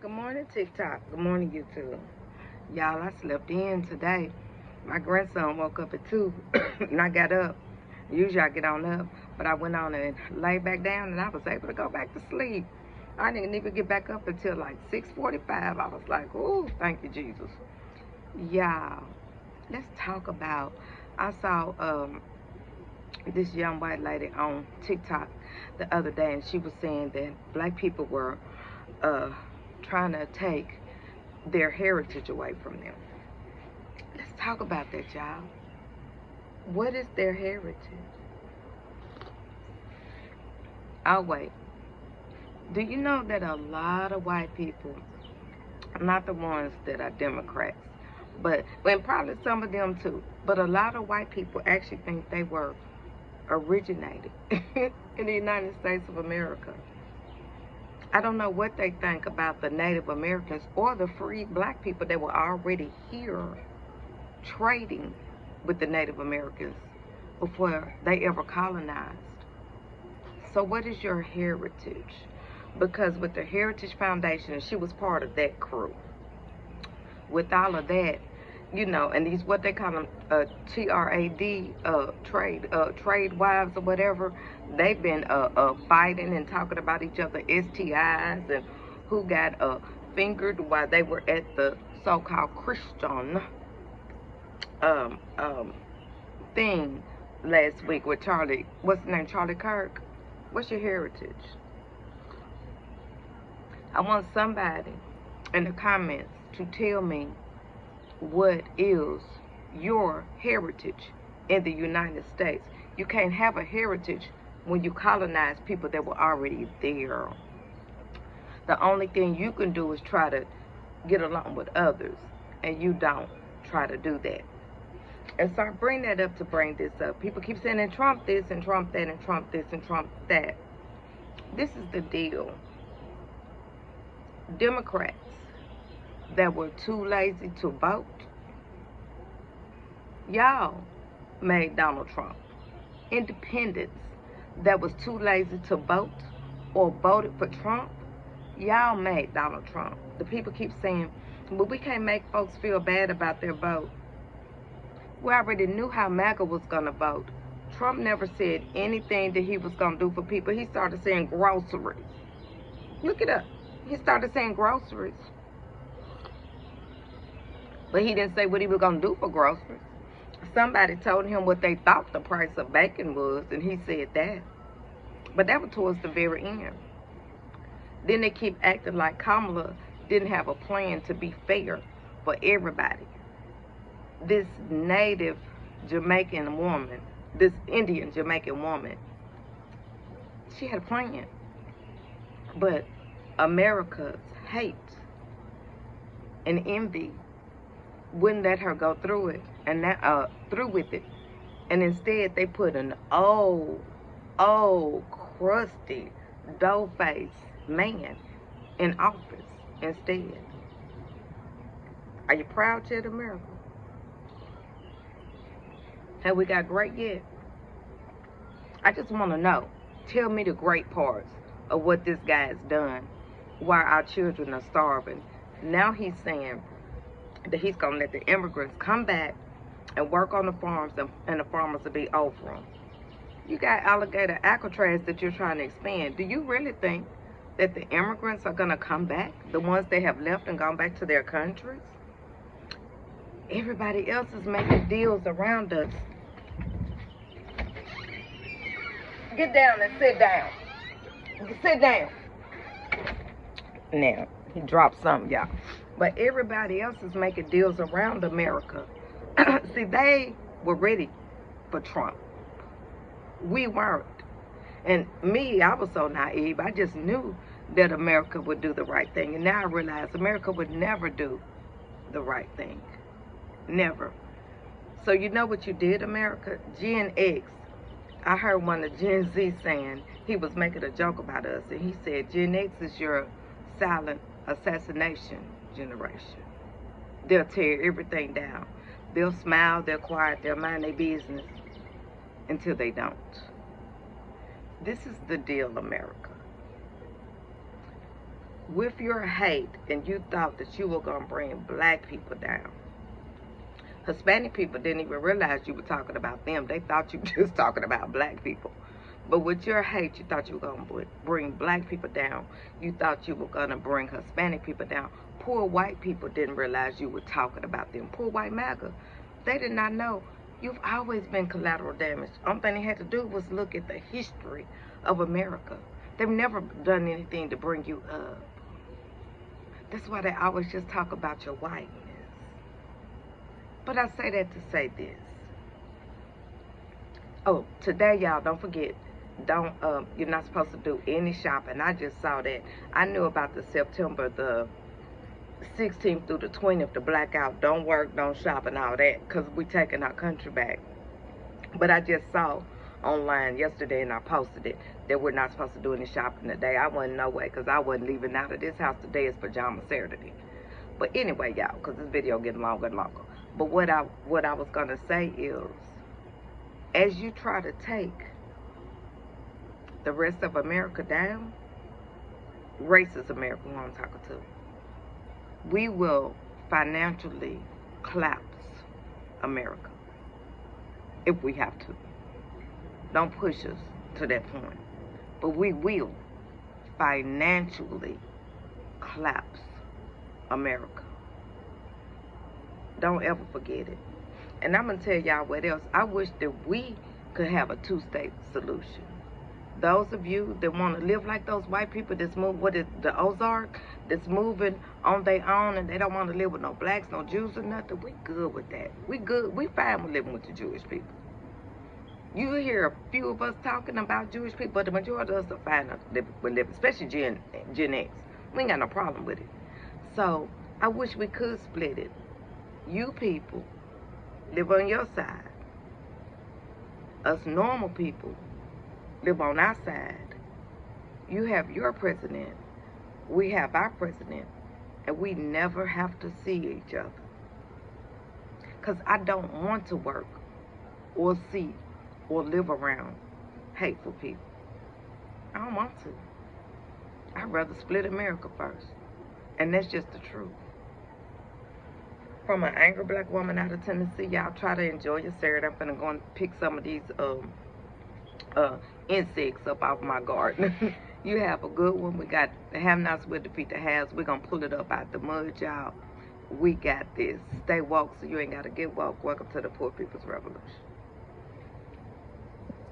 Good morning, TikTok. Good morning, YouTube. Y'all, I slept in today. My grandson woke up at 2 and I got up. Usually I get on up, but I went on and laid back down and I was able to go back to sleep. I didn't even get back up until like 6:45. I was like, oh, thank you, Jesus. Y'all, let's talk about, I saw this young white lady on TikTok the other day, and she was saying that black people were uh, trying to take their heritage away from them. Let's talk about that, y'all. What is their heritage? I'll wait. Do you know that a lot of white people, not the ones that are Democrats, but and probably some of them too, but a lot of white people actually think they were originated in the United States of America. I don't know what they think about the Native Americans or the free black people that were already here trading with the Native Americans before they ever colonized. So what is your heritage? Because with the Heritage Foundation, she was part of that crew. With all of that, you know, and these what they call them TRAD trade wives or whatever, they've been fighting and talking about each other STIs and who got fingered while they were at the so-called Christian thing last week with Charlie. What's his name? Charlie Kirk. What's your heritage? I want somebody in the comments to tell me what is your heritage in the United States. You can't have a heritage when you colonize people that were already there. The only thing you can do is try to get along with others, and you don't try to do that. And so I bring that up to bring this up. People keep saying, and Trump this, and Trump that, and Trump this, and Trump that. This is the deal. Democrats that were too lazy to vote, y'all made Donald Trump. Independents that was too lazy to vote or voted for Trump, y'all made Donald Trump. The people keep saying, but we can't make folks feel bad about their vote. We already knew how MAGA was going to vote. Trump never said anything that he was going to do for people. He started saying groceries. Look it up. He started saying groceries. But he didn't say what he was going to do for groceries. Somebody told him what they thought the price of bacon was, and he said that. But that was towards the very end. Then they keep acting like Kamala didn't have a plan to be fair for everybody. This native Jamaican woman, this Indian Jamaican woman, she had a plan. But America's hate and envy wouldn't let her go through it and through with it. And instead they put an old, crusty, dough-faced man in office instead. Are you proud yet, America? Have we got great yet? I just want to know. Tell me the great parts of what this guy has done while our children are starving. Now he's saying that he's going to let the immigrants come back and work on the farms, and the farmers will be over them. You got alligator Alcatraz that you're trying to expand. Do you really think that the immigrants are going to come back? The ones that have left and gone back to their countries? Everybody else is making deals around us. Get down and sit down. Sit down. Now, he dropped something, y'all. But everybody else is making deals around America. See, they were ready for Trump. We weren't. And me, I was so naive. I just knew that America would do the right thing. And now I realize America would never do the right thing. Never. So you know what you did, America? Gen X. I heard one of Gen Z saying, he was making a joke about us, and he said, Gen X is your silent assassination generation. They'll tear everything down. They'll smile, they'll quiet, they'll mind their business until they don't. This is the deal, America. with your hate, and you thought that you were going to bring black people down. Hispanic people didn't even realize you were talking about them. They thought you were just talking about black people. But with your hate, you thought you were going to bring black people down. You thought you were going to bring Hispanic people down. Poor white people didn't realize you were talking about them. Poor white MAGA. They did not know. You've always been collateral damage. Only thing they had to do was look at the history of America. They've never done anything to bring you up. That's why they always just talk about your whiteness. But I say that to say this. Oh, today, y'all, don't forget, you're not supposed to do any shopping. I just saw that. I knew about the September the 16th through the 20th, the blackout. Don't work, don't shop, and all that, because we're taking our country back. But I just saw online yesterday, and I posted it, that we're not supposed to do any shopping today. I wasn't no way, because I wasn't leaving out of this house. Today is pajama Saturday. But anyway, y'all, because this video getting longer and longer. But what I was going to say is, as you try to take the rest of America down, racist America, who I'm talking to, we will financially collapse America if we have to. Don't push us to that point. But we will financially collapse America. Don't ever forget it. And I'm going to tell y'all what else. I wish that we could have a two-state solution. Those of you that want to live like those white people that's moved, the Ozark, that's moving on their own, and they don't want to live with no blacks, no Jews or nothing, we good with that. We good. We fine with living with the Jewish people. You hear a few of us talking about Jewish people, but the majority of us are fine with living, especially Gen X. We ain't got no problem with it. So I wish we could split it. You people live on your side. Us normal people live on our side. You have your president. We have our president. And we never have to see each other. Because I don't want to work or see or live around hateful people. I don't want to. I'd rather split America first. And that's just the truth. From an angry black woman out of Tennessee, y'all try to enjoy your Saturday. I'm finna go and pick some of these insects up off my garden. You have a good one. We got the have-nots will defeat the haves. We're gonna pull it up out the mud, y'all. We got this. Stay woke so you ain't gotta get woke. Welcome to the Poor People's Revolution.